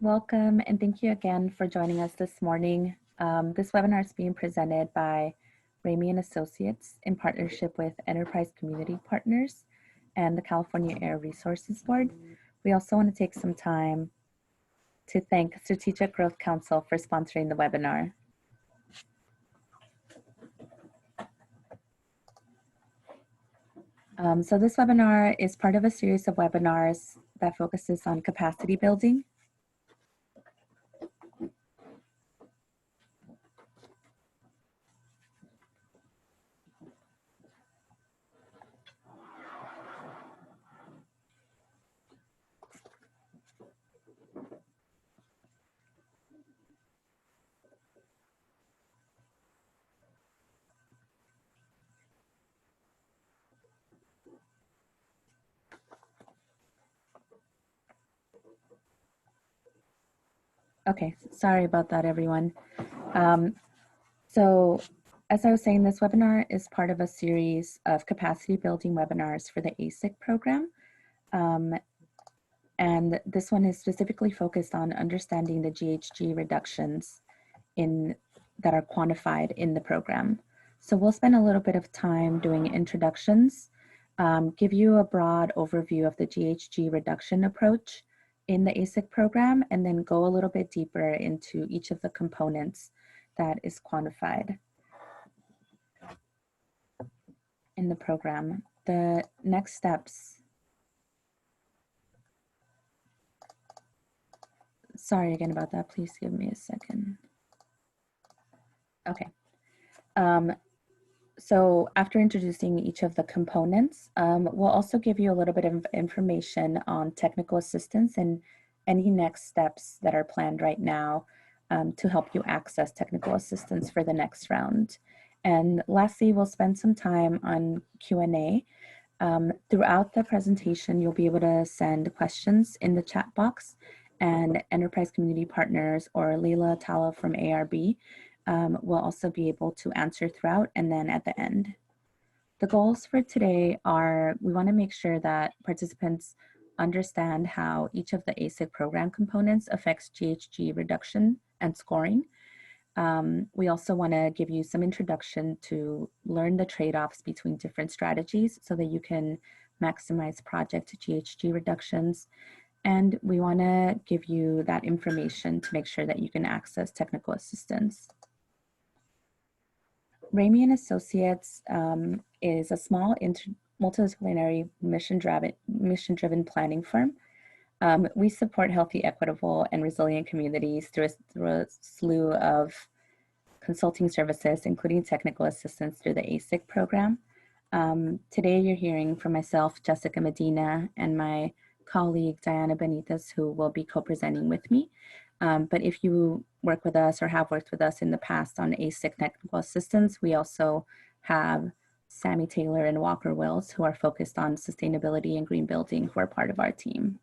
Welcome, and thank you again for joining us this morning. This webinar is being presented by Ramey & Associates in partnership with Enterprise Community Partners and the California Air Resources Board. We also want to take some time to thank Strategic Growth Council for sponsoring the webinar. So this webinar is part of a series of webinars that focuses on capacity building. Okay, sorry about that, everyone. So as I was saying, this webinar is part of a series of capacity building webinars for the AHSC program. And this one is specifically focused on understanding the GHG reductions that are quantified in the program. So we'll spend a little bit of time doing introductions, give you a broad overview of the GHG reduction approach in the AHSC program, and then go a little bit deeper into each of the components that is quantified in the program. The next steps. Sorry again about that. Please give me a second. Okay. So after introducing each of the components, we'll also give you a little bit of information on technical assistance and any next steps that are planned right now to help you access technical assistance for the next round. And lastly, we'll spend some time on Q&A. Throughout the presentation, you'll be able to send questions in the chat box, and Enterprise Community Partners or Leila Tala from ARB will also be able to answer throughout and then at the end. The goals for today are, we want to make sure that participants understand how each of the AHSC program components affects GHG reduction and scoring. We also want to give you some introduction to learn the trade-offs between different strategies so that you can maximize project GHG reductions. And we want to give you that information to make sure that you can access technical assistance. Ramey & Associates is a small multidisciplinary mission-driven planning firm. We support healthy, equitable, and resilient communities through a slew of consulting services, including technical assistance through the AHSC program. Today you're hearing from myself, Jessica Medina, and my colleague, Diana Benitez, who will be co-presenting with me. But if you work with us or have worked with us in the past on AHSC technical assistance, we also have Sammy Taylor and Walker Wills, who are focused on sustainability and green building, who are part of our team.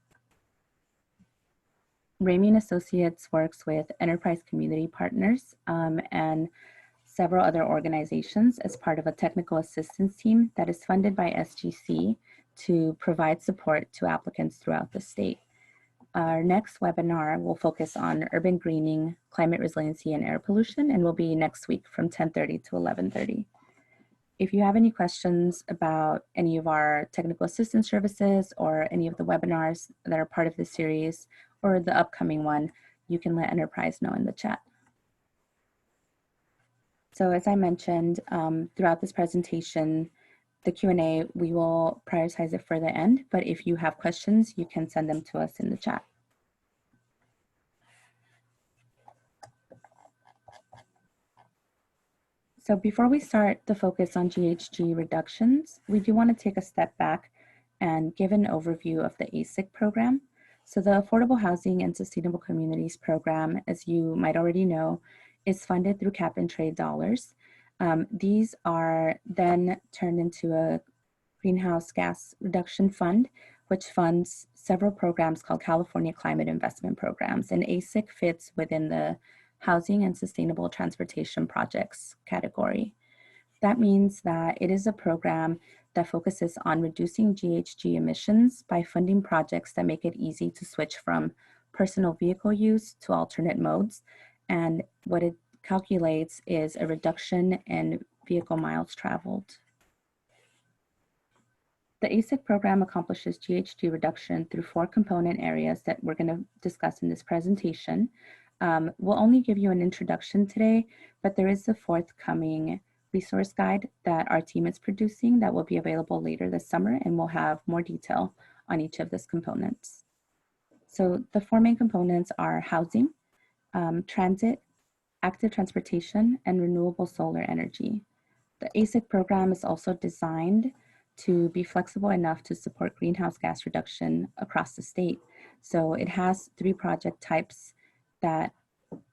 Ramey & Associates works with Enterprise Community Partners and several other organizations as part of a technical assistance team that is funded by SGC to provide support to applicants throughout the state. Our next webinar will focus on urban greening, climate resiliency, and air pollution, and will be next week from 10:30 to 11:30. If you have any questions about any of our technical assistance services or any of the webinars that are part of this series or the upcoming one, you can let Enterprise know in the chat. So as I mentioned, throughout this presentation, the Q&A, we will prioritize it for the end, but if you have questions, you can send them to us in the chat. So before we start the focus on GHG reductions, we do want to take a step back and give an overview of the AHSC program. So the Affordable Housing and Sustainable Communities program, as you might already know, is funded through cap and trade dollars. These are then turned into a greenhouse gas reduction fund, which funds several programs called California Climate Investment Programs, and AHSC fits within the Housing and Sustainable Transportation Projects category. That means that it is a program that focuses on reducing GHG emissions by funding projects that make it easy to switch from personal vehicle use to alternate modes. And what it calculates is a reduction in vehicle miles traveled. The AHSC program accomplishes GHG reduction through 4 component areas that we're going to discuss in this presentation. We'll only give you an introduction today, but there is a forthcoming resource guide that our team is producing that will be available later this summer, and we'll have more detail on each of these components. So the 4 main components are housing, transit, active transportation, and renewable solar energy. The AHSC program is also designed to be flexible enough to support greenhouse gas reduction across the state. So it has 3 project types that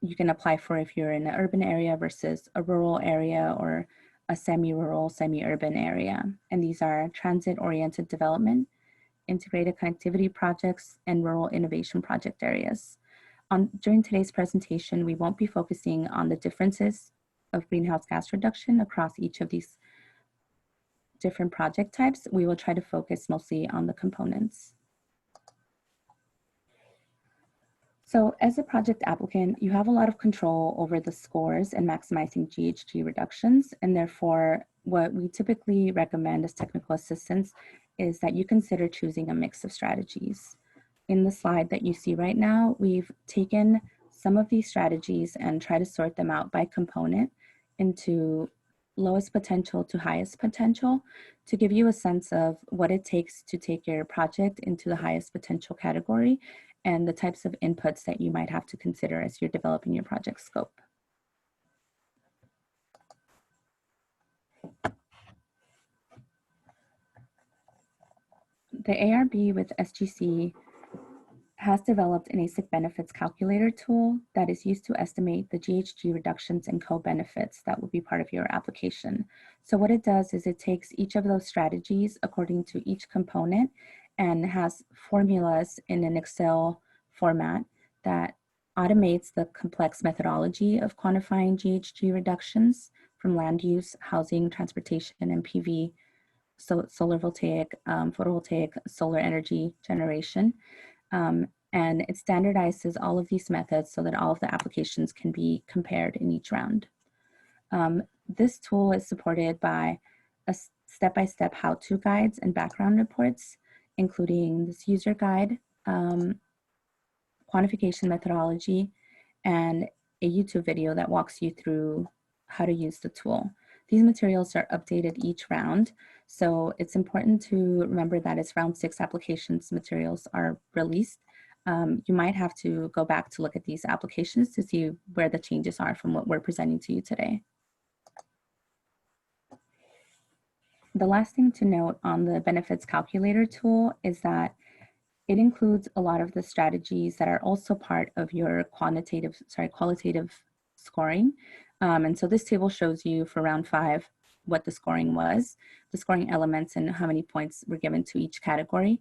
you can apply for if you're in an urban area versus a rural area or a semi-rural, semi-urban area. And these are transit-oriented development, integrated connectivity projects, and rural innovation project areas. During today's presentation, we won't be focusing on the differences of greenhouse gas reduction across each of these different project types. We will try to focus mostly on the components. So as a project applicant, you have a lot of control over the scores and maximizing GHG reductions. And therefore, what we typically recommend as technical assistance is that you consider choosing a mix of strategies. In the slide that you see right now, we've taken some of these strategies and try to sort them out by component into lowest potential to highest potential to give you a sense of what it takes to take your project into the highest potential category and the types of inputs that you might have to consider as you're developing your project scope. The ARB with SGC has developed an AHSC benefits calculator tool that is used to estimate the GHG reductions and co-benefits that will be part of your application. So what it does is it takes each of those strategies according to each component and has formulas in an Excel format that automates the complex methodology of quantifying GHG reductions from land use, housing, transportation, and PV, so solar voltaic, photovoltaic, solar energy generation. And it standardizes all of these methods so that all of the applications can be compared in each round. This tool is supported by a step-by-step how-to guides and background reports, including this user guide, quantification methodology, and a YouTube video that walks you through how to use the tool. These materials are updated each round, so it's important to remember that as round 6 applications materials are released, you might have to go back to look at these applications to see where the changes are from what we're presenting to you today. The last thing to note on the benefits calculator tool is that it includes a lot of the strategies that are also part of your qualitative scoring. And so this table shows you for round 5 what the scoring was, the scoring elements and how many points were given to each category.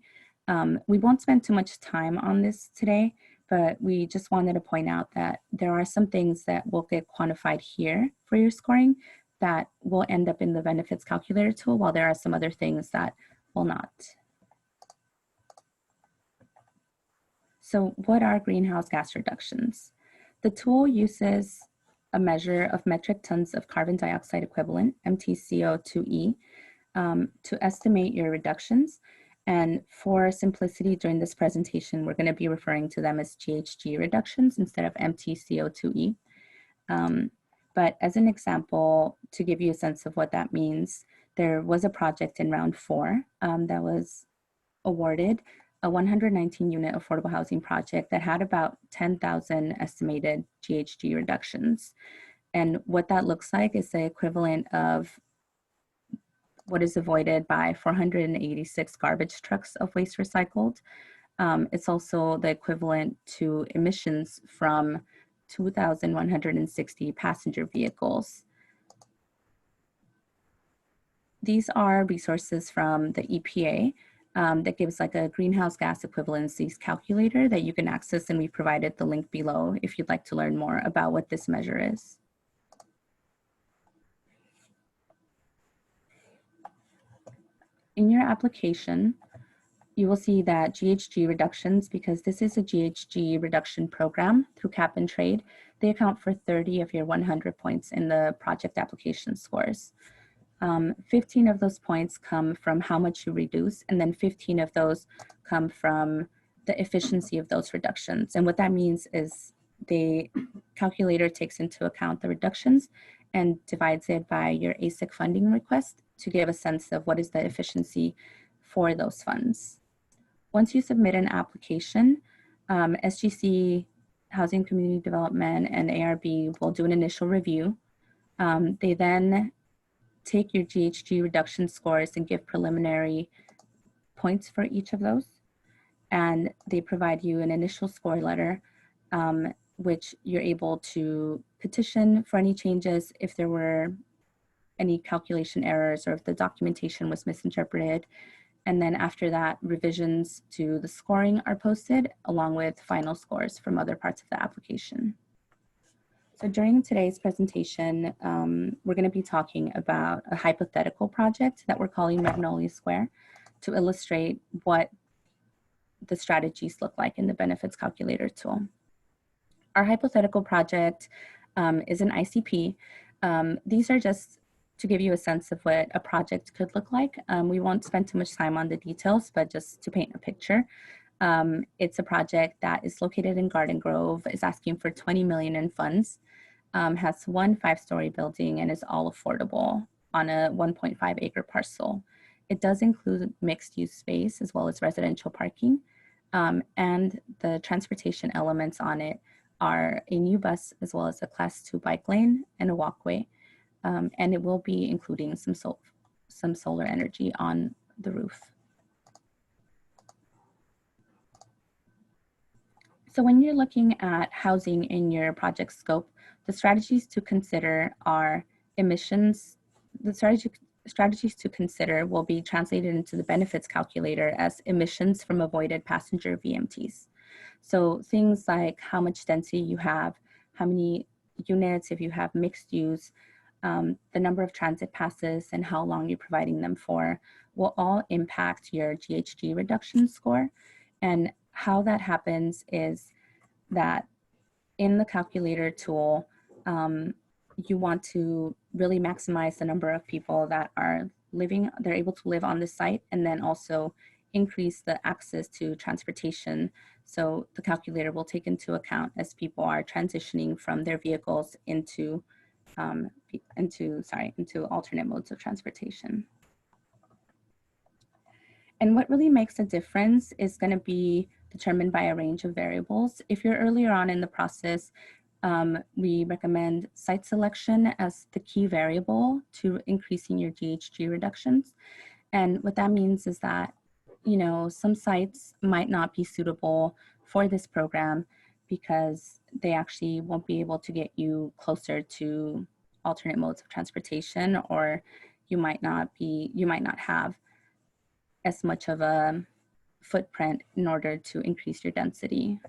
We won't spend too much time on this today, but we just wanted to point out that there are some things that will get quantified here for your scoring that will end up in the benefits calculator tool, while there are some other things that will not. So what are greenhouse gas reductions? The tool uses a measure of metric tons of carbon dioxide equivalent, MTCO2e, to estimate your reductions. And for simplicity during this presentation, we're going to be referring to them as GHG reductions instead of MTCO2e. But as an example, to give you a sense of what that means, there was a project in round 4 that was awarded a 119 unit affordable housing project that had about 10,000 estimated GHG reductions. And what that looks like is the equivalent of what is avoided by 486 garbage trucks of waste recycled. It's also the equivalent to emissions from 2,160 passenger vehicles. These are resources from the EPA that gives like a greenhouse gas equivalencies calculator that you can access, and we provided the link below if you'd like to learn more about what this measure is. In your application, you will see that GHG reductions, because this is a GHG reduction program through cap and trade, they account for 30 of your 100 points in the project application scores. 15 of those points come from how much you reduce, and then 15 of those come from the efficiency of those reductions. And what that means is the calculator takes into account the reductions and divides it by your AHSC funding request to give a sense of what is the efficiency for those funds. Once you submit an application, SGC, Housing Community Development, and ARB will do an initial review. They then take your GHG reduction scores and give preliminary points for each of those. And they provide you an initial score letter, which you're able to petition for any changes if there were any calculation errors or if the documentation was misinterpreted. And then after that, revisions to the scoring are posted along with final scores from other parts of the application. So during today's presentation, we're going to be talking about a hypothetical project that we're calling Magnolia Square to illustrate what the strategies look like in the benefits calculator tool. Our hypothetical project is an ICP. These are just to give you a sense of what a project could look like. We won't spend too much time on the details, but just to paint a picture. It's a project that is located in Garden Grove, is asking for 20 million in funds, has one 5-story building, and is all affordable on a 1.5 acre parcel. It does include mixed use space as well as residential parking. And the transportation elements on it are a new bus as well as a class 2 bike lane and a walkway. And it will be including some solar energy on the roof. So when you're looking at housing in your project scope, the strategies to consider are emissions. The strategies to consider will be translated into the benefits calculator as emissions from avoided passenger VMTs. So things like how much density you have, how many units, if you have mixed use, the number of transit passes and how long you're providing them for will all impact your GHG reduction score. And how that happens is that in the calculator tool, you want to really maximize the number of people that are living, they're able to live on the site, and then also increase the access to transportation. So the calculator will take into account as people are transitioning from their vehicles into alternate modes of transportation. And what really makes a difference is going to be determined by a range of variables. If you're earlier on in the process, we recommend site selection as the key variable to increasing your GHG reductions. And what that means is that, you know, some sites might not be suitable for this program because they actually won't be able to get you closer to alternate modes of transportation, or you might not have as much of a footprint in order to increase your density.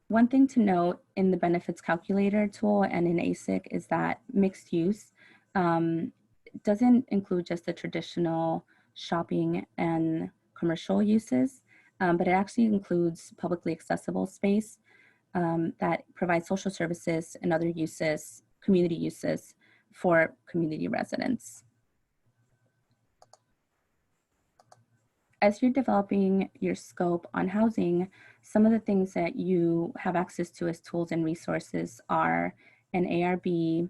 One thing to note in the benefits calculator tool and in AHSC is that mixed use doesn't include just the traditional shopping and commercial uses, but it actually includes publicly accessible space that provides social services and other uses, community uses for community residents. As you're developing your scope on housing, some of the things that you have access to as tools and resources are an ARB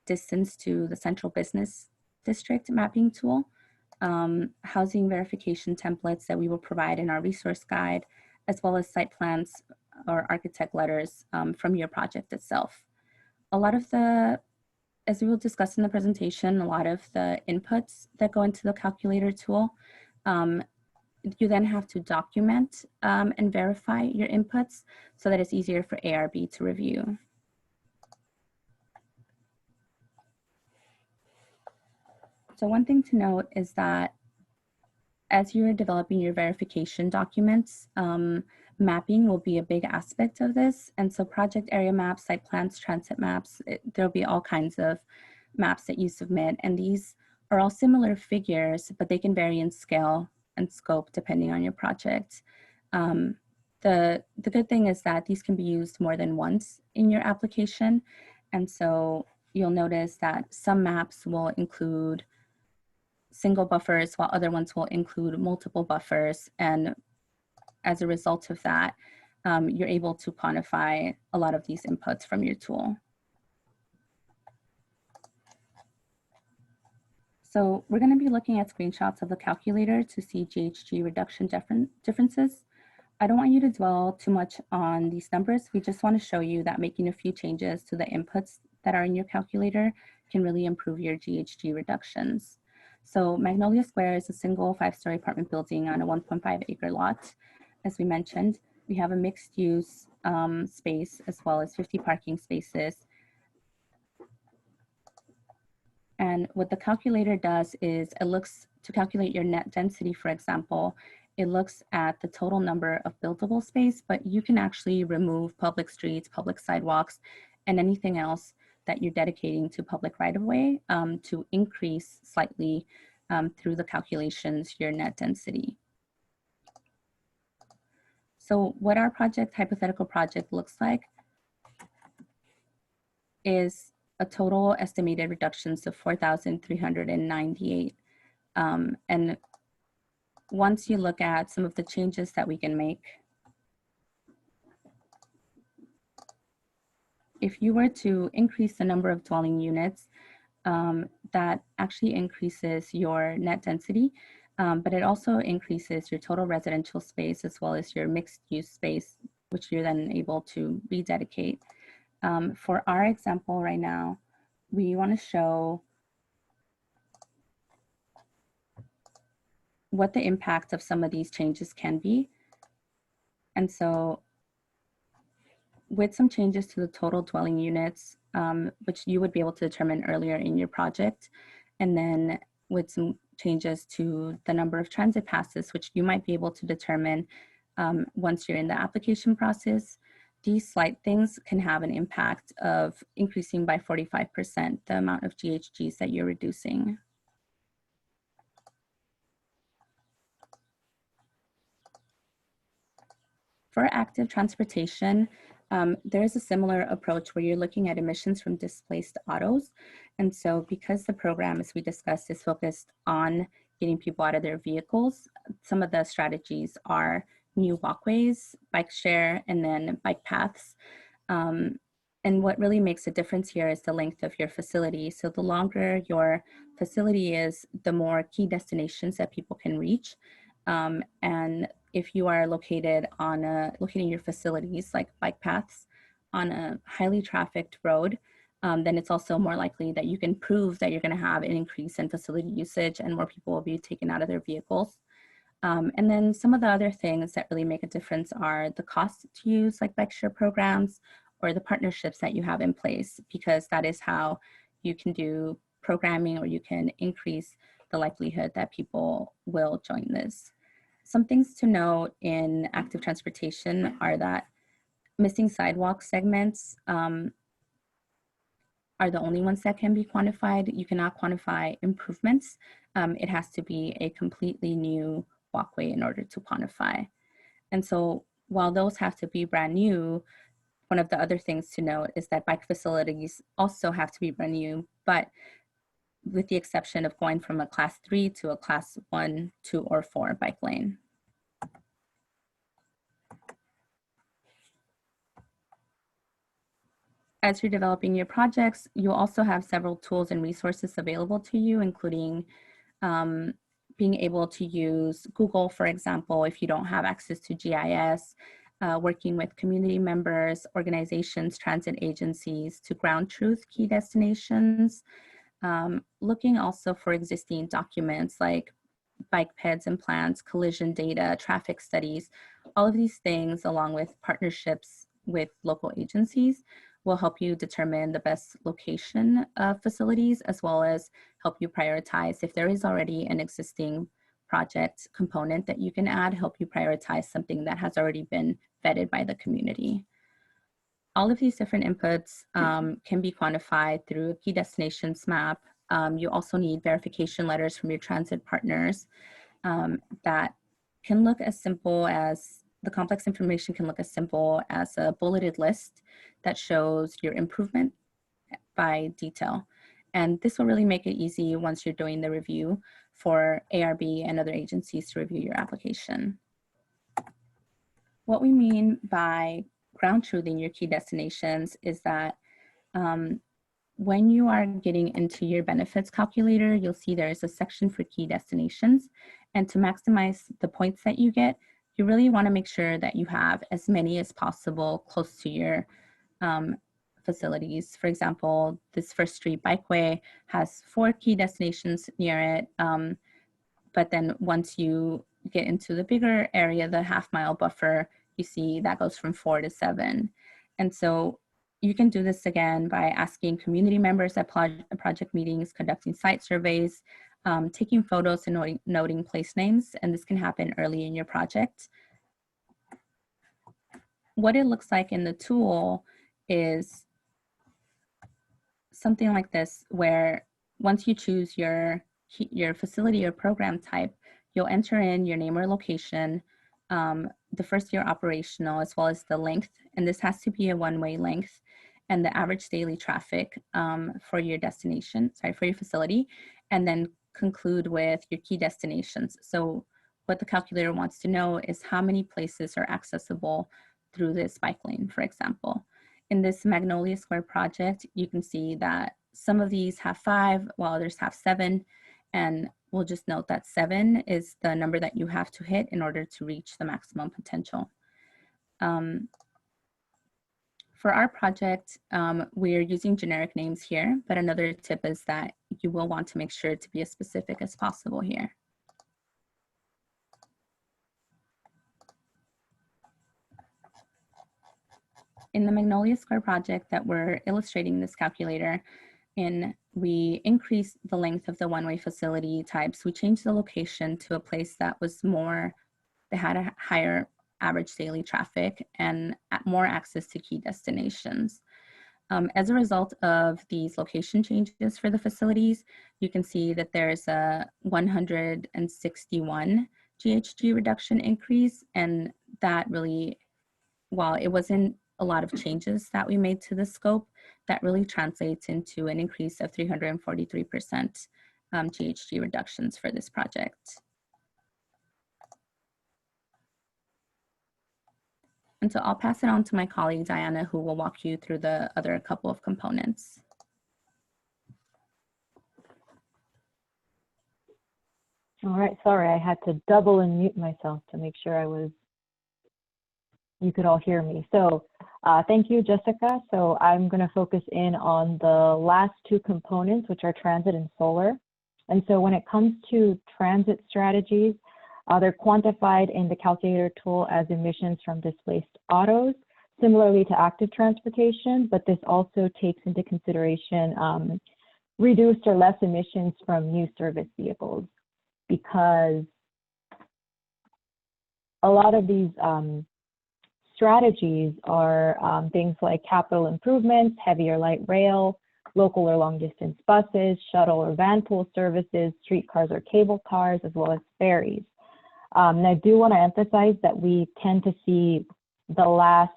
distance to the central business district mapping tool, housing verification templates that we will provide in our resource guide, as well as site plans or architect letters from your project itself. A lot of the, as we will discuss in the presentation, a lot of the inputs that go into the calculator tool, you then have to document and verify your inputs so that it's easier for ARB to review. So one thing to note is that as you're developing your verification documents, mapping will be a big aspect of this. And so project area maps, site plans, transit maps, there'll be all kinds of maps that you submit. And these are all similar figures, but they can vary in scale and scope depending on your project. The good thing is that these can be used more than once in your application. And so you'll notice that some maps will include single buffers while other ones will include multiple buffers. And as a result of that, you're able to quantify a lot of these inputs from your tool. So we're going to be looking at screenshots of the calculator to see GHG reduction differences. I don't want you to dwell too much on these numbers. We just want to show you that making a few changes to the inputs that are in your calculator can really improve your GHG reductions. So Magnolia Square is a single 5-story apartment building on a 1.5 acre lot. As we mentioned, we have a mixed use space as well as 50 parking spaces. And what the calculator does is it looks to calculate your net density, for example, it looks at the total number of buildable space, but you can actually remove public streets, public sidewalks, and anything else that you're dedicating to public right-of-way to increase slightly through the calculations your net density. So what our hypothetical project looks like is a total estimated reductions of 4,398. And once you look at some of the changes that we can make, if you were to increase the number of dwelling units, that actually increases your net density, but it also increases your total residential space as well as your mixed use space, which you're then able to rededicate. For our example right now, we want to show what the impact of some of these changes can be. And so with some changes to the total dwelling units, which you would be able to determine earlier in your project, and then with some changes to the number of transit passes, which you might be able to determine once you're in the application process, these slight things can have an impact of increasing by 45% the amount of GHGs that you're reducing. For active transportation, there is a similar approach where you're looking at emissions from displaced autos. And so because the program, as we discussed, is focused on getting people out of their vehicles, some of the strategies are new walkways, bike share, and then bike paths. And what really makes a difference here is the length of your facility. So the longer your facility is, the more key destinations that people can reach. And if you are locating your facilities like bike paths on a highly trafficked road, then it's also more likely that you can prove that you're going to have an increase in facility usage and more people will be taken out of their vehicles. And then some of the other things that really make a difference are the cost to use like bike share programs or the partnerships that you have in place, because that is how you can do programming or you can increase the likelihood that people will join this. Some things to note in active transportation are that missing sidewalk segments are the only ones that can be quantified. You cannot quantify improvements. It has to be a completely new walkway in order to quantify. And so while those have to be brand new, one of the other things to note is that bike facilities also have to be brand new, but with the exception of going from a class 3 to a class 1, 2, or 4 bike lane. As you're developing your projects, you'll also have several tools and resources available to you, including being able to use Google, for example, if you don't have access to GIS, working with community members, organizations, transit agencies to ground truth key destinations, looking also for existing documents like bike peds and plans, collision data, traffic studies. All of these things, along with partnerships with local agencies, will help you determine the best location of facilities, as well as help you prioritize if there is already an existing project component that you can add, help you prioritize something that has already been vetted by the community. All of these different inputs can be quantified through a key destinations map, you also need verification letters from your transit partners that can look as simple as, the complex information can look as simple as a bulleted list that shows your improvement by detail. And this will really make it easy once you're doing the review for ARB and other agencies to review your application. What we mean by ground truthing your key destinations is that when you are getting into your benefits calculator, you'll see there is a section for key destinations. And to maximize the points that you get, you really want to make sure that you have as many as possible close to your facilities. For example, this First Street Bikeway has 4 key destinations near it. But then once you get into the bigger area, the half-mile buffer, you see that goes from 4 to 7. And so you can do this again by asking community members at project meetings, conducting site surveys, taking photos and noting place names, and this can happen early in your project. What it looks like in the tool is something like this, where once you choose your facility or program type, you'll enter in your name or location, the first year operational, as well as the length, and this has to be a one-way length, and the average daily traffic for your destination, for your facility, and then conclude with your key destinations. So what the calculator wants to know is how many places are accessible through this bike lane, for example. In this Magnolia Square project, you can see that some of these have 5, while others have 7, and we'll just note that 7 is the number that you have to hit in order to reach the maximum potential. For our project, we're using generic names here, but another tip is that you will want to make sure to be as specific as possible here. In the Magnolia Square project that we're illustrating this calculator in, we increased the length of the one-way facility types. We changed the location to a place that was that had a higher average daily traffic and more access to key destinations. As a result of these location changes for the facilities, you can see that there's a 161 GHG reduction increase, and that really, while it wasn't a lot of changes that we made to the scope, that really translates into an increase of 343% GHG reductions for this project. And so I'll pass it on to my colleague, Diana, who will walk you through the other couple of components. All right, sorry, I had to double unmute myself to make sure you could all hear me. So thank you, Jessica. So I'm going to focus in on the last 2 components, which are transit and solar. And so when it comes to transit strategies, they're quantified in the calculator tool as emissions from displaced autos, similarly to active transportation, but this also takes into consideration reduced or less emissions from new service vehicles, because a lot of these strategies are things like capital improvements, heavy or light rail, local or long distance buses, shuttle or van pool services, streetcars or cable cars, as well as ferries. And I do want to emphasize that we tend to see the last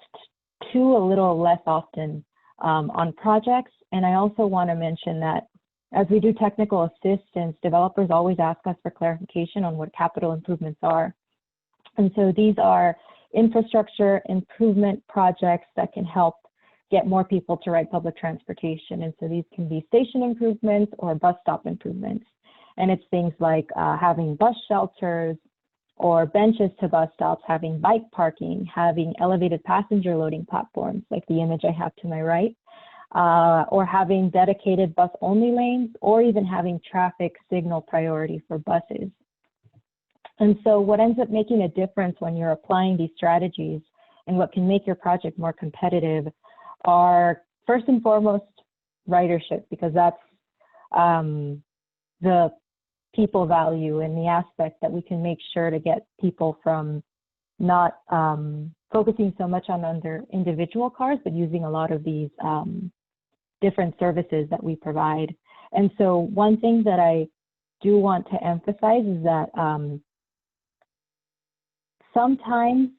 2 a little less often on projects. And I also want to mention that as we do technical assistance, developers always ask us for clarification on what capital improvements are. And so these are infrastructure improvement projects that can help get more people to ride public transportation. And so these can be station improvements or bus stop improvements. And it's things like having bus shelters or benches to bus stops, having bike parking, having elevated passenger loading platforms, like the image I have to my right, or having dedicated bus-only lanes, or even having traffic signal priority for buses. And so what ends up making a difference when you're applying these strategies and what can make your project more competitive are, first and foremost, ridership, because that's the people value and the aspect that we can make sure to get people from not focusing so much on their individual cars, but using a lot of these different services that we provide. And so one thing that I do want to emphasize is that sometimes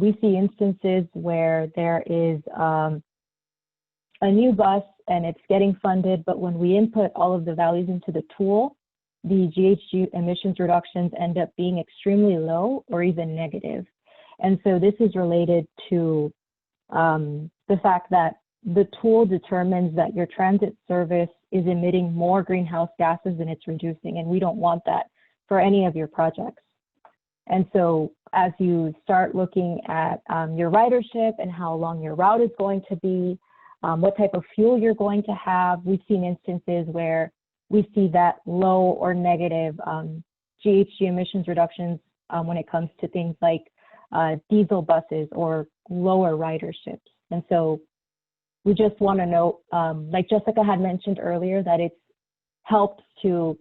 we see instances where there is a new bus and it's getting funded, but when we input all of the values into the tool, the GHG emissions reductions end up being extremely low or even negative. And so this is related to the fact that the tool determines that your transit service is emitting more greenhouse gases than it's reducing, and we don't want that for any of your projects. And so as you start looking at your ridership and how long your route is going to be, what type of fuel you're going to have, we've seen instances where we see that low or negative GHG emissions reductions when it comes to things like diesel buses or lower riderships. And so we just want to note, like Jessica had mentioned earlier, that it's helped to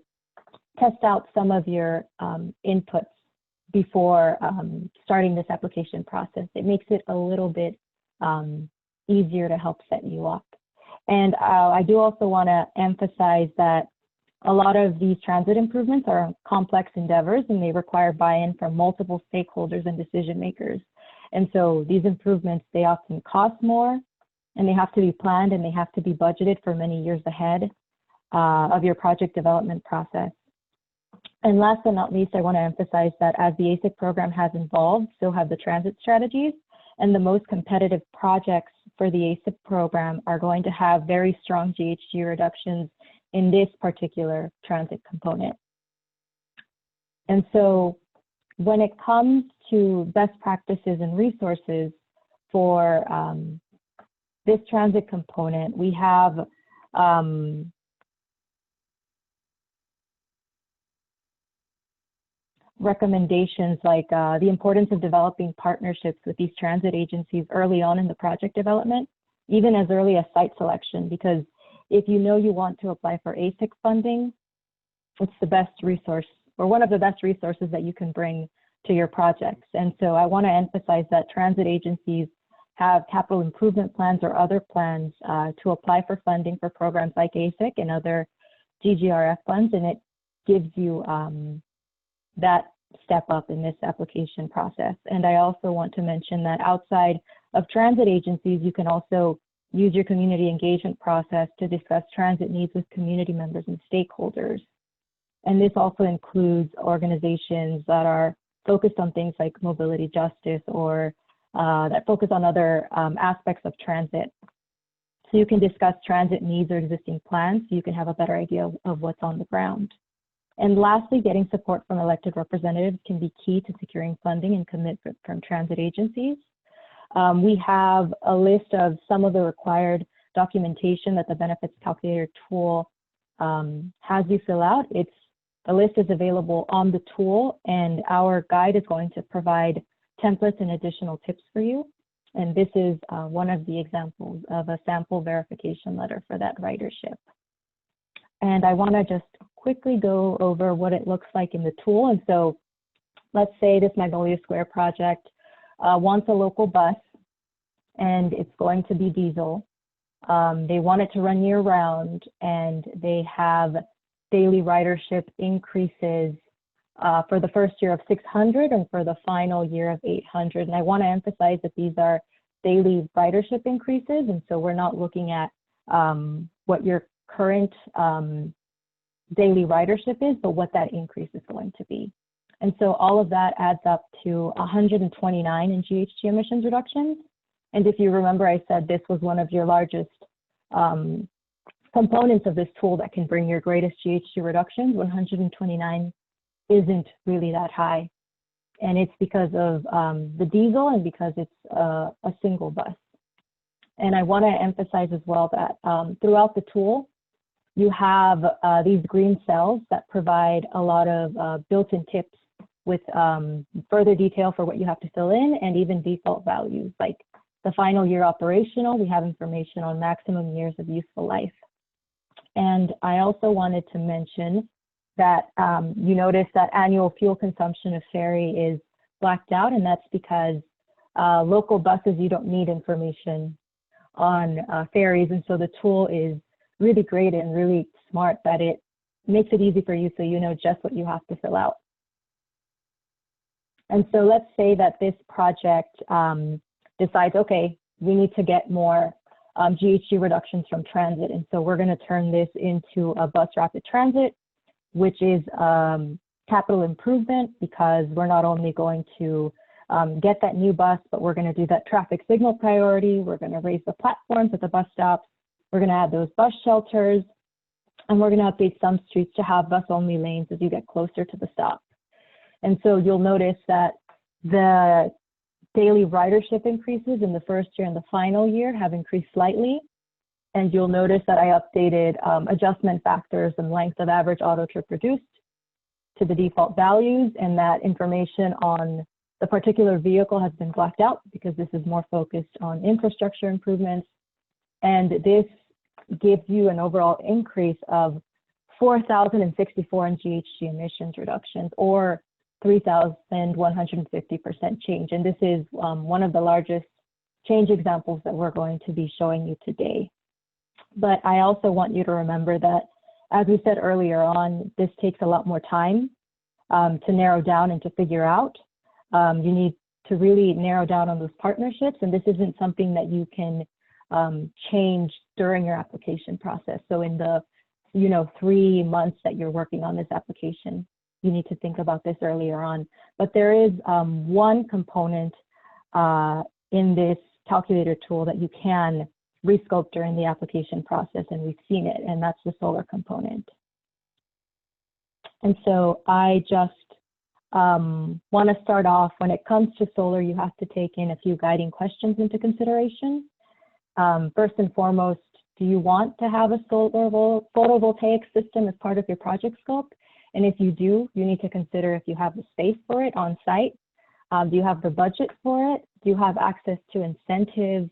test out some of your inputs before starting this application process. It makes it a little bit easier to help set you up. And I do also want to emphasize that a lot of these transit improvements are complex endeavors and they require buy-in from multiple stakeholders and decision makers. And so these improvements, they often cost more and they have to be planned and they have to be budgeted for many years ahead of your project development process. And last but not least, I want to emphasize that as the AHSC program has evolved, so have the transit strategies, and the most competitive projects for the AHSC program are going to have very strong GHG reductions in this particular transit component. And so when it comes to best practices and resources for this transit component, we have recommendations like the importance of developing partnerships with these transit agencies early on in the project development, even as early as site selection, because if you know you want to apply for AHSC funding, it's the best resource or one of the best resources that you can bring to your projects. And so I want to emphasize that transit agencies have capital improvement plans or other plans to apply for funding for programs like AHSC and other GGRF funds, and it gives you that step up in this application process. And I also want to mention that outside of transit agencies, you can also use your community engagement process to discuss transit needs with community members and stakeholders. And this also includes organizations that are focused on things like mobility justice or that focus on other aspects of transit. So you can discuss transit needs or existing plans so you can have a better idea of what's on the ground. And lastly, getting support from elected representatives can be key to securing funding and commitment from transit agencies. We have a list of some of the required documentation that the benefits calculator tool has you fill out. The list is available on the tool, and our guide is going to provide templates and additional tips for you. And this is one of the examples of a sample verification letter for that ridership. And I want to just quickly go over what it looks like in the tool. And so let's say this Magnolia Square project wants a local bus and it's going to be diesel. They want it to run year round and they have daily ridership increases for the first year of 600 and for the final year of 800. And I want to emphasize that these are daily ridership increases. And so we're not looking at what your current daily ridership is, but what that increase is going to be. And so all of that adds up to 129 in GHG emissions reductions. And if you remember, I said this was one of your largest components of this tool that can bring your greatest GHG reductions. 129 isn't really that high. And it's because of the diesel and because it's a single bus. And I want to emphasize as well that throughout the tool, you have these green cells that provide a lot of built-in tips with further detail for what you have to fill in and even default values. Like the final year operational, we have information on maximum years of useful life. And I also wanted to mention that you notice that annual fuel consumption of ferry is blacked out, and that's because local buses, you don't need information on ferries. And so the tool is really great and really smart that it makes it easy for you so you know just what you have to fill out. And so let's say that this project decides, okay, we need to get more GHG reductions from transit. And so we're going to turn this into a bus rapid transit, which is capital improvement, because we're not only going to get that new bus, but we're going to do that traffic signal priority. We're going to raise the platforms at the bus stops. We're going to add those bus shelters, and we're going to update some streets to have bus-only lanes as you get closer to the stop. And so you'll notice that the daily ridership increases in the first year and the final year have increased slightly. And you'll notice that I updated adjustment factors and length of average auto trip reduced to the default values, and that information on the particular vehicle has been blacked out because this is more focused on infrastructure improvements. And this gives you an overall increase of 4,064 in GHG emissions reductions, or 3,150% change. And this is one of the largest change examples that we're going to be showing you today. But I also want you to remember that, as we said earlier on, this takes a lot more time to narrow down and to figure out. You need to really narrow down on those partnerships, and this isn't something that you can change during your application process. So in the 3 months that you're working on this application, you need to think about this earlier on. But there is one component in this calculator tool that you can rescope during the application process, and we've seen it, and that's the solar component. And so I just want to start off, when it comes to solar, you have to take in a few guiding questions into consideration. First and foremost, do you want to have a solar photovoltaic system as part of your project scope? And if you do, you need to consider if you have the space for it on site. Do you have the budget for it? Do you have access to incentives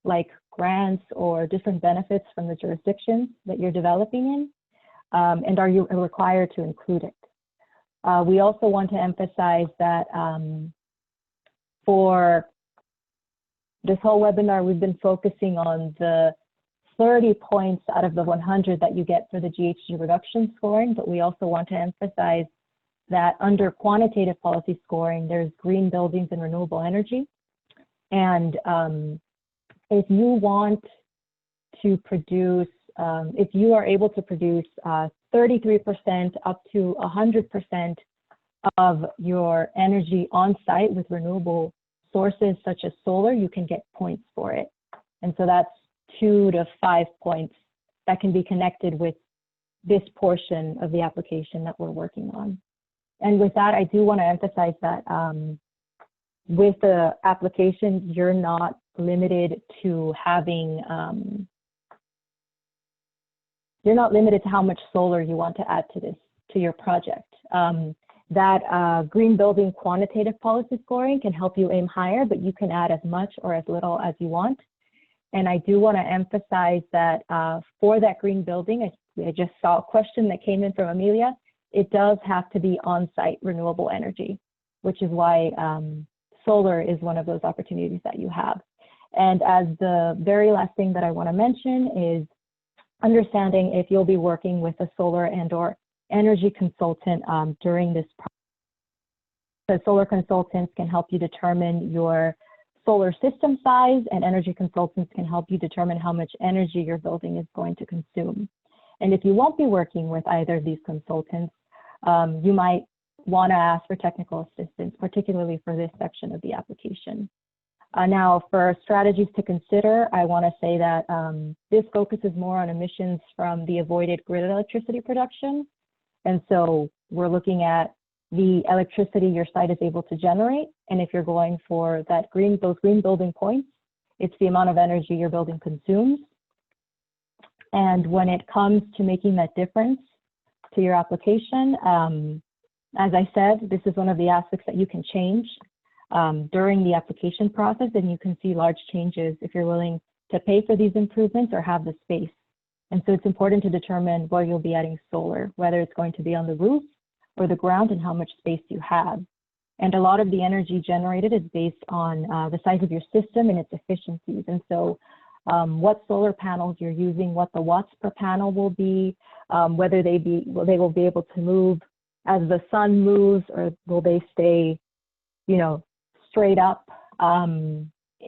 like grants or different benefits from the jurisdictions that you're developing in? And are you required to include it? We also want to emphasize that for this whole webinar, we've been focusing on the 30 points out of the 100 that you get for the GHG reduction scoring, but we also want to emphasize that under quantitative policy scoring, there's green buildings and renewable energy. And if you want to produce, if you are able to produce 33% up to 100% of your energy on site with renewable sources such as solar, you can get points for it. And so that's 2 to 5 points that can be connected with this portion of the application that we're working on. And with that, I do want to emphasize that with the application, you're not limited to having, you're not limited to how much solar you want to add to this, to your project. That green building quantitative policy scoring can help you aim higher, but you can add as much or as little as you want. And I do want to emphasize that for that green building, I just saw a question that came in from Amelia. It does have to be on-site renewable energy, which is why solar is one of those opportunities that you have. And as the very last thing that I want to mention is understanding if you'll be working with a solar and/or energy consultant during this process. The solar consultants can help you determine your solar system size, and energy consultants can help you determine how much energy your building is going to consume. And if you won't be working with either of these consultants, you might want to ask for technical assistance, particularly for this section of the application. Now, for strategies to consider, I want to say that this focuses more on emissions from the avoided grid electricity production. And so we're looking at the electricity your site is able to generate. And if you're going for that those green building points, it's the amount of energy your building consumes. And when it comes to making that difference to your application, as I said, this is one of the aspects that you can change during the application process, and you can see large changes if you're willing to pay for these improvements or have the space. And so it's important to determine where you'll be adding solar, whether it's going to be on the roof or the ground, and how much space you have. And a lot of the energy generated is based on the size of your system and its efficiencies. And so what solar panels you're using, what the watts per panel will be, whether they will be able to move as the sun moves, or will they stay, you know, straight up.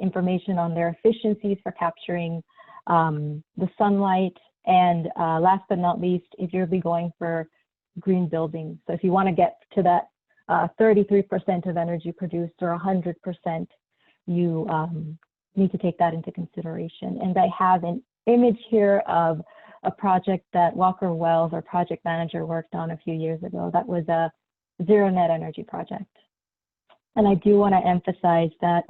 Information on their efficiencies for capturing the sunlight, and last but not least, if you'll be going for green buildings. So if you want to get to that 33% of energy produced or 100%, you need to take that into consideration. And I have an image here of a project that Walker Wells, our project manager, worked on a few years ago. That was a zero net energy project. And I do want to emphasize that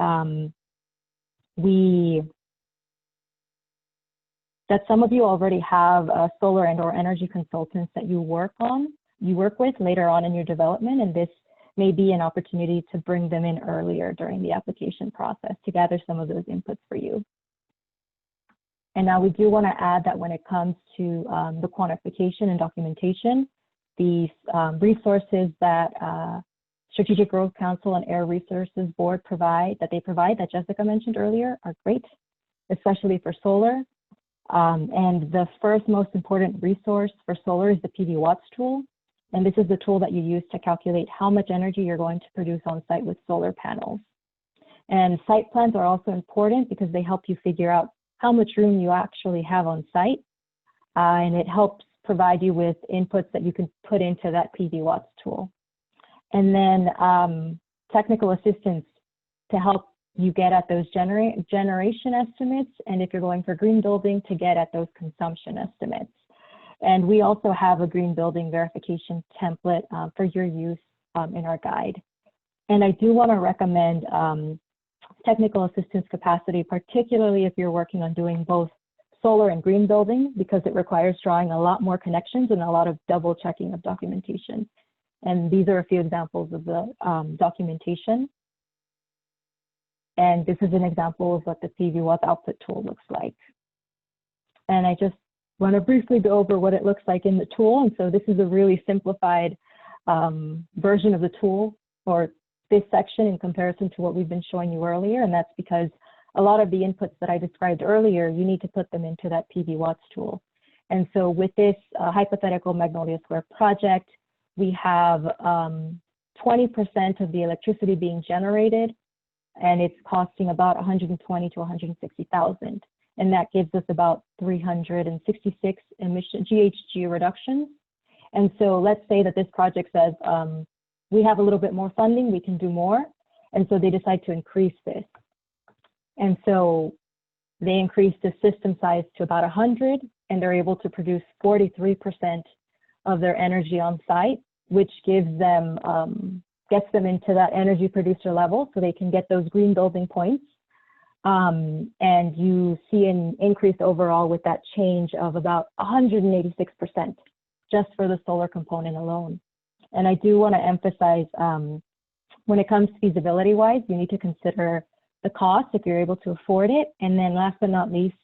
that some of you already have solar and or energy consultants that you work with later on in your development, and this may be an opportunity to bring them in earlier during the application process to gather some of those inputs for you. And now we do want to add that when it comes to the quantification and documentation, the resources that Strategic Growth Council and Air Resources Board that Jessica mentioned earlier are great, especially for solar. And the first most important resource for solar is the PV Watts tool. And this is the tool that you use to calculate how much energy you're going to produce on site with solar panels. And site plans are also important because they help you figure out how much room you actually have on site. And it helps provide you with inputs that you can put into that PV Watts tool. And then technical assistance to help you get at those generation estimates, and if you're going for green building, to get at those consumption estimates. And we also have a green building verification template for your use in our guide. And I do want to recommend technical assistance capacity, particularly if you're working on doing both solar and green building, because it requires drawing a lot more connections and a lot of double checking of documentation. And these are a few examples of the documentation. And this is an example of what the PV Watts output tool looks like. And I just want to briefly go over what it looks like in the tool. And so this is a really simplified version of the tool for this section in comparison to what we've been showing you earlier. And that's because a lot of the inputs that I described earlier, you need to put them into that PV Watts tool. And so with this hypothetical Magnolia Square project, we have 20% of the electricity being generated, and it's costing about 120 to 160,000. And that gives us about 366 GHG reductions. And so let's say that this project says, we have a little bit more funding, we can do more. And so they decide to increase this. And so they increase the system size to about 100, and they're able to produce 43% of their energy on site, which gives them, gets them into that energy producer level so they can get those green building points. And you see an increase overall with that change of about 186% just for the solar component alone. And I do want to emphasize, when it comes to feasibility wise, you need to consider the cost if you're able to afford it. And then last but not least,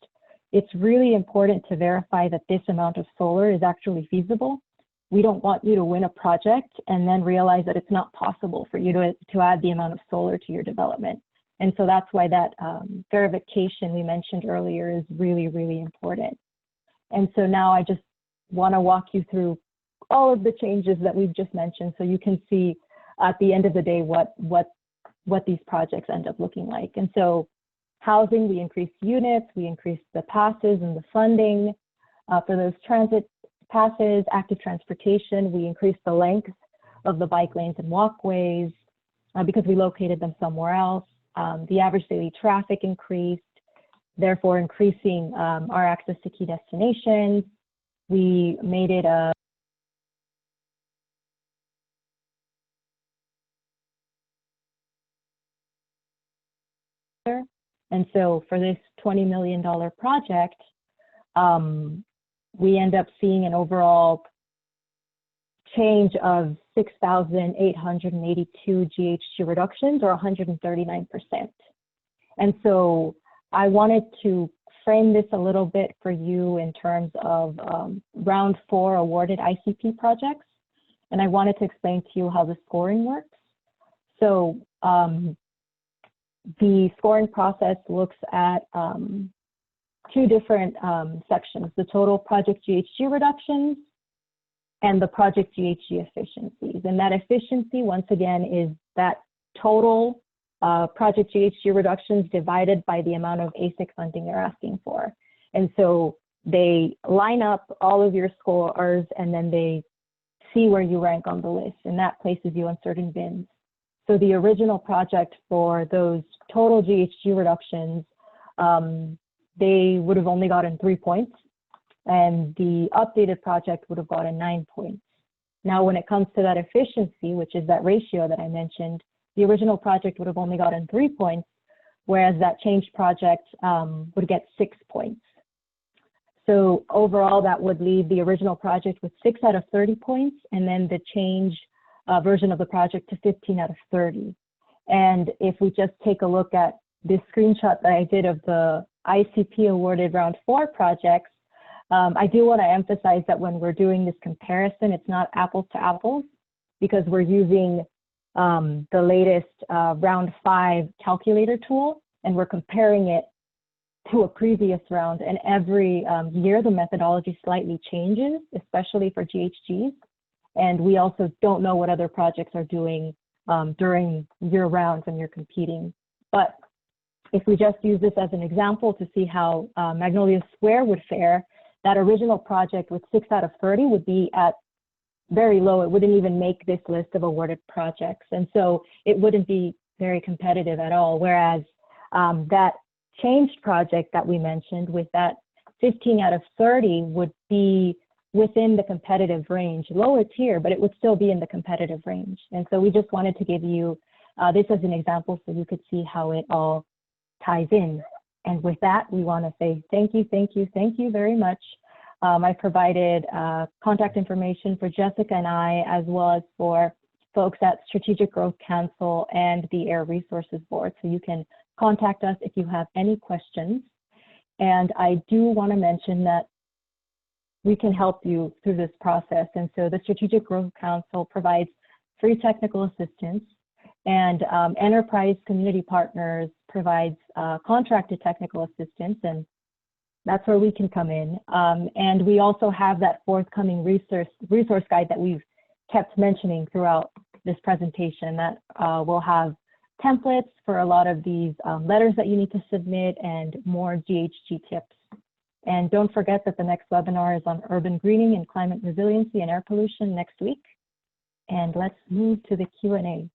it's really important to verify that this amount of solar is actually feasible. We don't want you to win a project and then realize that it's not possible for you to add the amount of solar to your development. And so that's why that verification we mentioned earlier is really, really important. And so now I just want to walk you through all of the changes that we've just mentioned so you can see at the end of the day what these projects end up looking like. And so housing, we increased units, we increased the passes and the funding for those transit passes. Active transportation, we increased the length of the bike lanes and walkways because we located them somewhere else. The average daily traffic increased, therefore increasing our access to key destinations. We made it a and so for this $20 million project, we end up seeing an overall change of 6,882 GHG reductions, or 139%. And so I wanted to frame this a little bit for you in terms of round 4 awarded ICP projects. And I wanted to explain to you how the scoring works. So the scoring process looks at two different sections, the total project GHG reductions and the project GHG efficiencies. And that efficiency, once again, is that total project GHG reductions divided by the amount of AHSC funding you're asking for. And so they line up all of your scores and then they see where you rank on the list, and that places you on certain bins. So the original project for those total GHG reductions, they would have only gotten 3 points, and the updated project would have gotten 9 points. Now, when it comes to that efficiency, which is that ratio that I mentioned, the original project would have only gotten 3 points, whereas that changed project would get 6 points. So overall, that would leave the original project with 6 out of 30 points, and then the change version of the project to 15 out of 30. And if we just take a look at this screenshot that I did of the ICP awarded round 4 projects, I do want to emphasize that when we're doing this comparison, it's not apples to apples, because we're using the latest round 5 calculator tool, and we're comparing it to a previous round. And every year, the methodology slightly changes, especially for GHGs. And we also don't know what other projects are doing during your rounds when you're competing. But if we just use this as an example to see how Magnolia Square would fare, that original project with 6 out of 30 would be at very low. It wouldn't even make this list of awarded projects. And so it wouldn't be very competitive at all. Whereas that changed project that we mentioned with that 15 out of 30 would be within the competitive range, lower tier, but it would still be in the competitive range. And so we just wanted to give you this as an example so you could see how it all ties in. And with that, we want to say thank you very much. I provided contact information for Jessica and I, as well as for folks at Strategic Growth Council and the Air Resources Board. So you can contact us if you have any questions. And I do want to mention that we can help you through this process. And so the Strategic Growth Council provides free technical assistance, and Enterprise Community Partners provides contracted technical assistance, and that's where we can come in. And we also have that forthcoming resource guide that we've kept mentioning throughout this presentation that will have templates for a lot of these letters that you need to submit and more GHG tips. And don't forget that the next webinar is on urban greening and climate resiliency and air pollution next week. And let's move to the Q&A.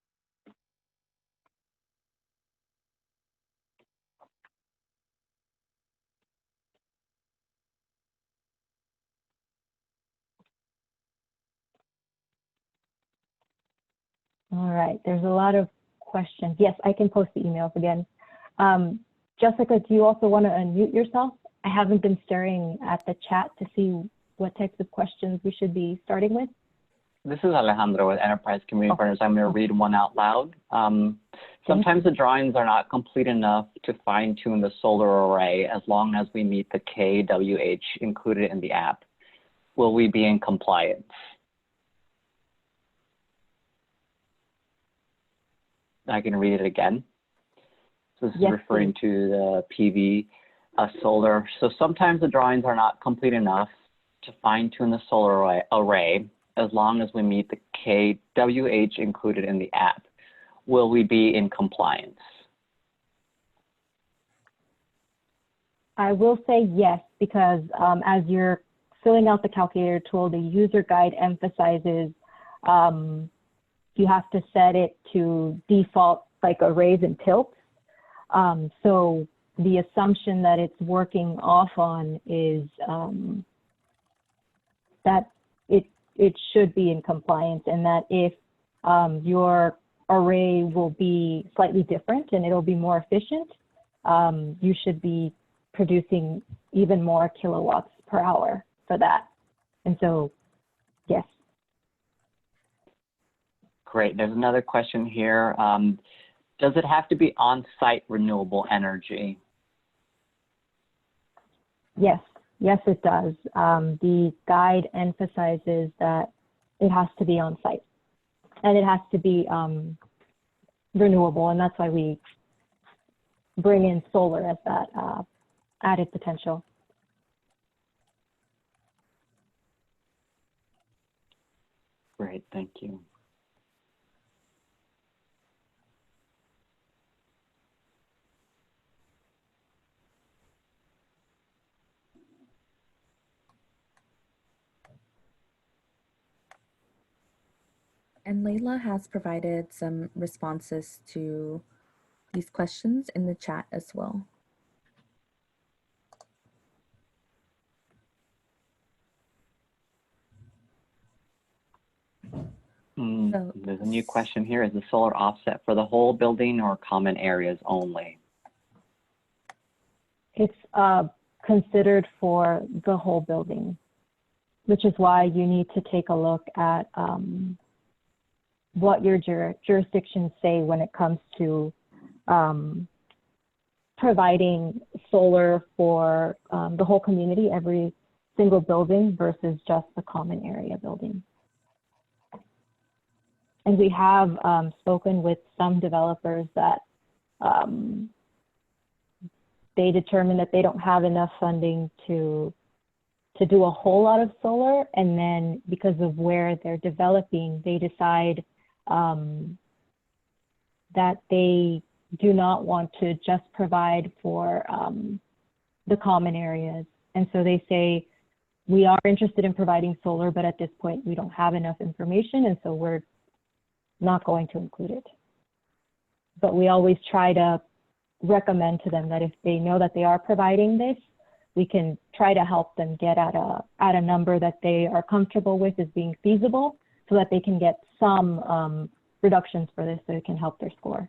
All right, there's a lot of questions. Yes, I can post the emails again. Jessica, do you also want to unmute yourself? I haven't been staring at the chat to see what types of questions we should be starting with. This is Alejandro with Enterprise Community Partners. I'm going to read one out loud. Sometimes the drawings are not complete enough to fine-tune the solar array as long as we meet the kWh included in the app. Will we be in compliance? I can read it again. So this is referring to the PV solar. So sometimes the drawings are not complete enough to fine-tune the solar array as long as we meet the kWh included in the app. Will we be in compliance? I will say yes, because as you're filling out the calculator tool, the user guide emphasizes you have to set it to default like arrays and tilts. So the assumption that it's working off on is that it should be in compliance, and that if your array will be slightly different and it'll be more efficient, you should be producing even more kilowatts per hour for that. And so, yes. Great. There's another question here. Does it have to be on-site renewable energy? Yes. Yes, it does. The guide emphasizes that it has to be on-site, and it has to be renewable, and that's why we bring in solar as that added potential. Great, thank you. And Layla has provided some responses to these questions in the chat as well. So, There's a new question here. Is the solar offset for the whole building or common areas only? It's considered for the whole building, which is why you need to take a look at what your jurisdictions say when it comes to providing solar for the whole community, every single building versus just the common area building. And we have spoken with some developers that they determine that they don't have enough funding to do a whole lot of solar, and then because of where they're developing, they decide that they do not want to just provide for the common areas. And so they say, we are interested in providing solar, but at this point we don't have enough information, and so we're not going to include it. But we always try to recommend to them that if they know that they are providing this, we can try to help them get at a number that they are comfortable with as being feasible, so that they can get some reductions for this, so it can help their score.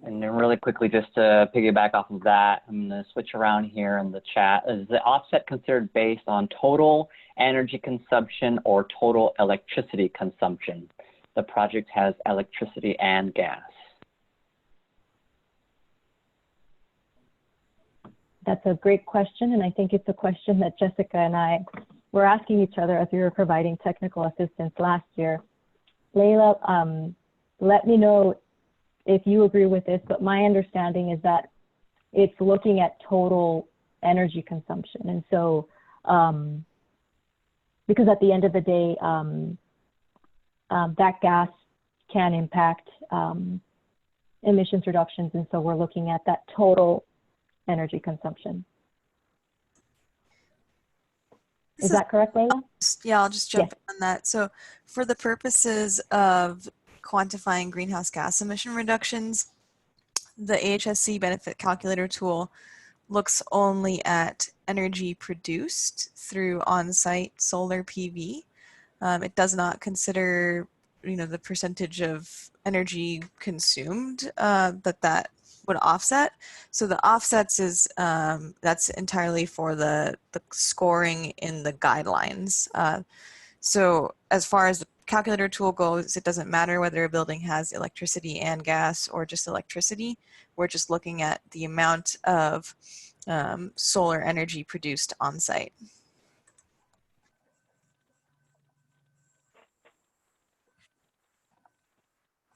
And then really quickly, just to piggyback off of that, I'm going to switch around here in the chat. Is the offset considered based on total energy consumption or total electricity consumption? The project has electricity and gas. That's a great question, and I think it's a question that Jessica and I were asking each other as we were providing technical assistance last year. Layla, let me know if you agree with this, but my understanding is that it's looking at total energy consumption. And so, because at the end of the day, that gas can impact emissions reductions, and so we're looking at that total energy consumption. Is that correct, Layla? Yeah, I'll just jump Yes. in on that. So for the purposes of quantifying greenhouse gas emission reductions, the AHSC benefit calculator tool looks only at energy produced through on-site solar PV. It does not consider, the percentage of energy consumed that would offset. So the offsets is that's entirely for the scoring in the guidelines. So as far as the calculator tool goes, it doesn't matter whether a building has electricity and gas or just electricity. We're just looking at the amount of solar energy produced on site.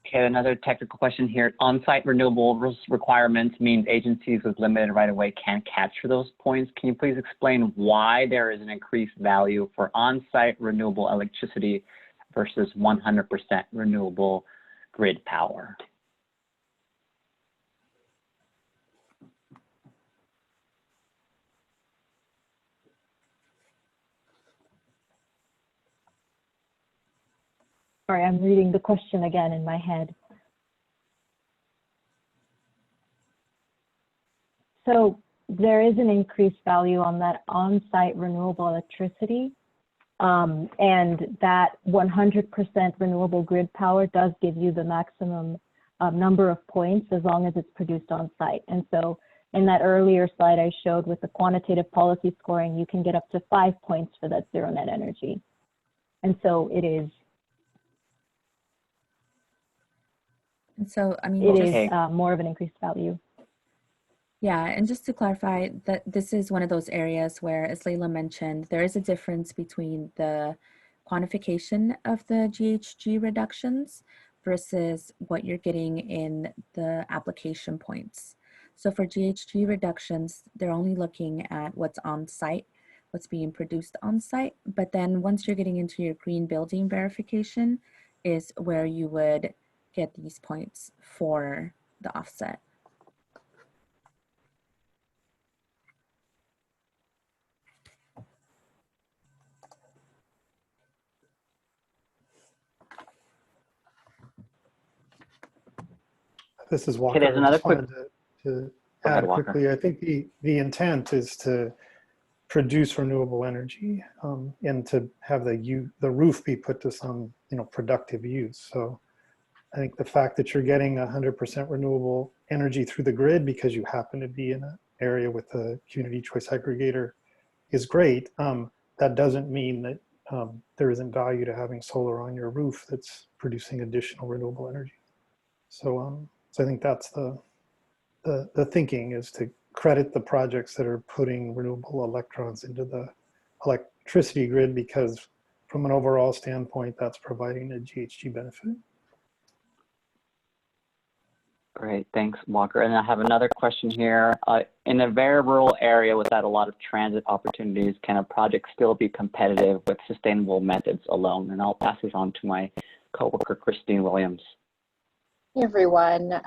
Okay, another technical question here. On-site renewables requirements means agencies with limited right-of-way can't capture those points. Can you please explain why there is an increased value for on-site renewable electricity versus 100% renewable grid power? Sorry, I'm reading the question again in my head. So there is an increased value on that on-site renewable electricity, and that 100% renewable grid power does give you the maximum number of points as long as it's produced on site. And so in that earlier slide I showed with the quantitative policy scoring, you can get up to 5 points for that zero net energy. And so it is. And so, I mean, it is more of an increased value. Yeah, and just to clarify, that this is one of those areas where, as Layla mentioned, there is a difference between the quantification of the GHG reductions versus what you're getting in the application points. So for GHG reductions, they're only looking at what's on site, what's being produced on site. But then once you're getting into your green building verification is where you would get these points for the offset. This is Walker. Okay, there's I another just quick. wanted to Go ahead, add Walker. quickly. I think the intent is to produce renewable energy and to have the roof be put to some productive use. So I think the fact that you're getting 100% renewable energy through the grid because you happen to be in an area with a community choice aggregator is great. That doesn't mean that there isn't value to having solar on your roof that's producing additional renewable energy. So, so I think that's the thinking, is to credit the projects that are putting renewable electrons into the electricity grid, because from an overall standpoint, that's providing a GHG benefit. Great, thanks, Walker. And I have another question here. In a very rural area without a lot of transit opportunities, can a project still be competitive with sustainable methods alone? And I'll pass this on to my coworker, Christine Williams. Hey everyone,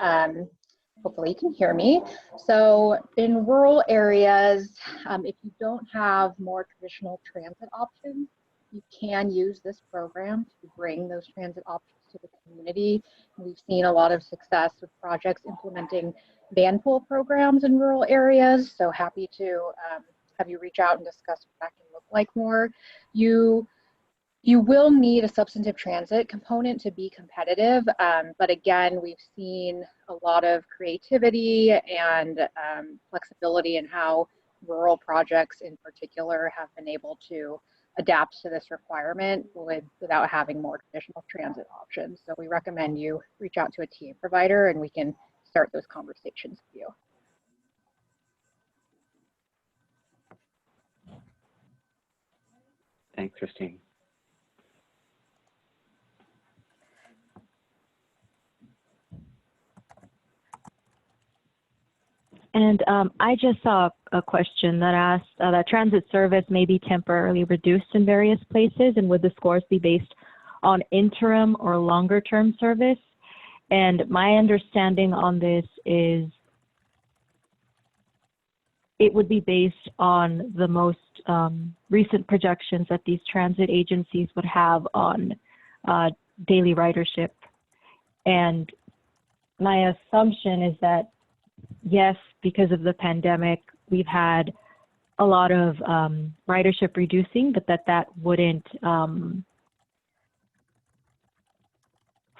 hopefully you can hear me. So in rural areas, if you don't have more traditional transit options, you can use this program to bring those transit options to the community. We've seen a lot of success with projects implementing van pool programs in rural areas. So happy to have you reach out and discuss what that can look like more. You will need a substantive transit component to be competitive, but again, we've seen a lot of creativity and flexibility in how rural projects in particular have been able to adapt to this requirement without having more traditional transit options. So we recommend you reach out to a TA provider and we can start those conversations with you. Thanks, Christine. And I just saw a question that asked that transit service may be temporarily reduced in various places, and would the scores be based on interim or longer term service? And my understanding on this is it would be based on the most recent projections that these transit agencies would have on daily ridership. And my assumption is that, yes, because of the pandemic, we've had a lot of ridership reducing, but that wouldn't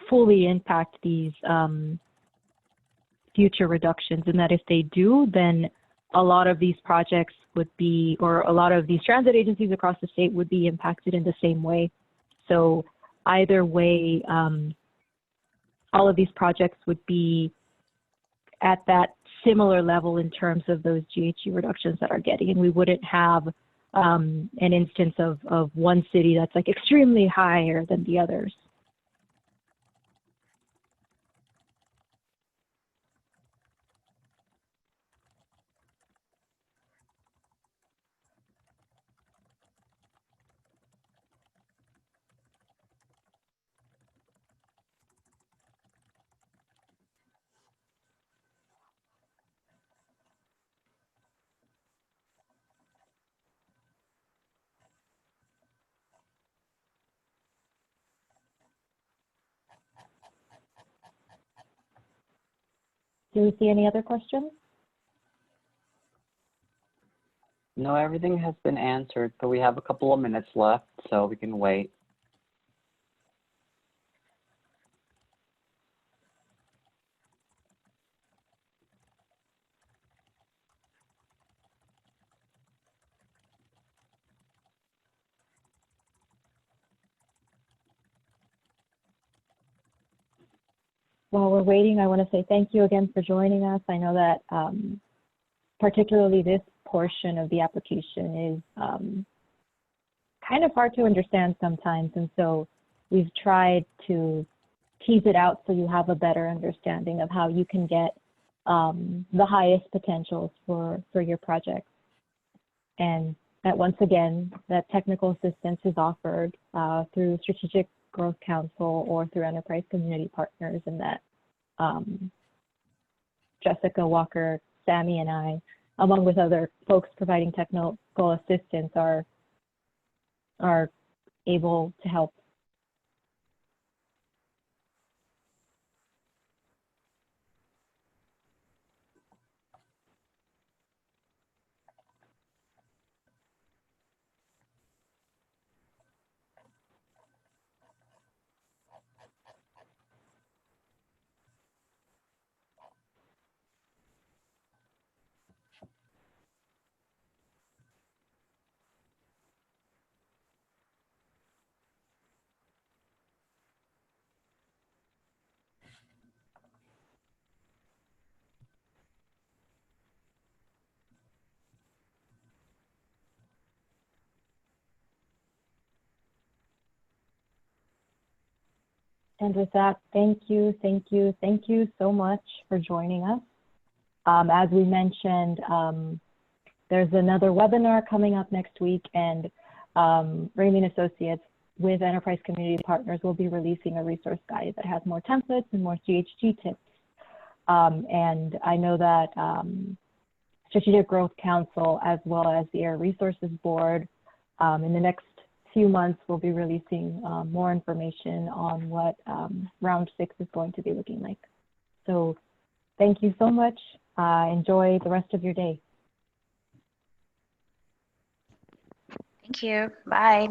fully impact these future reductions, and that if they do, then a lot of these projects would be, or a lot of these transit agencies across the state would be impacted in the same way. So either way, all of these projects would be at that similar level in terms of those GHG reductions that are getting, and we wouldn't have an instance of one city that's like extremely higher than the others. Do we see any other questions? No, everything has been answered, but we have a couple of minutes left, so we can wait. While we're waiting, I want to say thank you again for joining us. I know that particularly this portion of the application is kind of hard to understand sometimes, and so we've tried to tease it out so you have a better understanding of how you can get the highest potentials for your project. And that once again, that technical assistance is offered through Strategic Growth Council or through enterprise community partners, and that Jessica Walker, Sammy, and I, along with other folks providing technical assistance, are able to help. And with that, thank you so much for joining us. As we mentioned, there's another webinar coming up next week, and Ramey Associates with Enterprise Community Partners will be releasing a resource guide that has more templates and more GHG tips. And I know that Strategic Growth Council, as well as the Air Resources Board, in the next few months will be releasing more information on what round 6 is going to be looking like. So thank you so much. Enjoy the rest of your day. Thank you. Bye.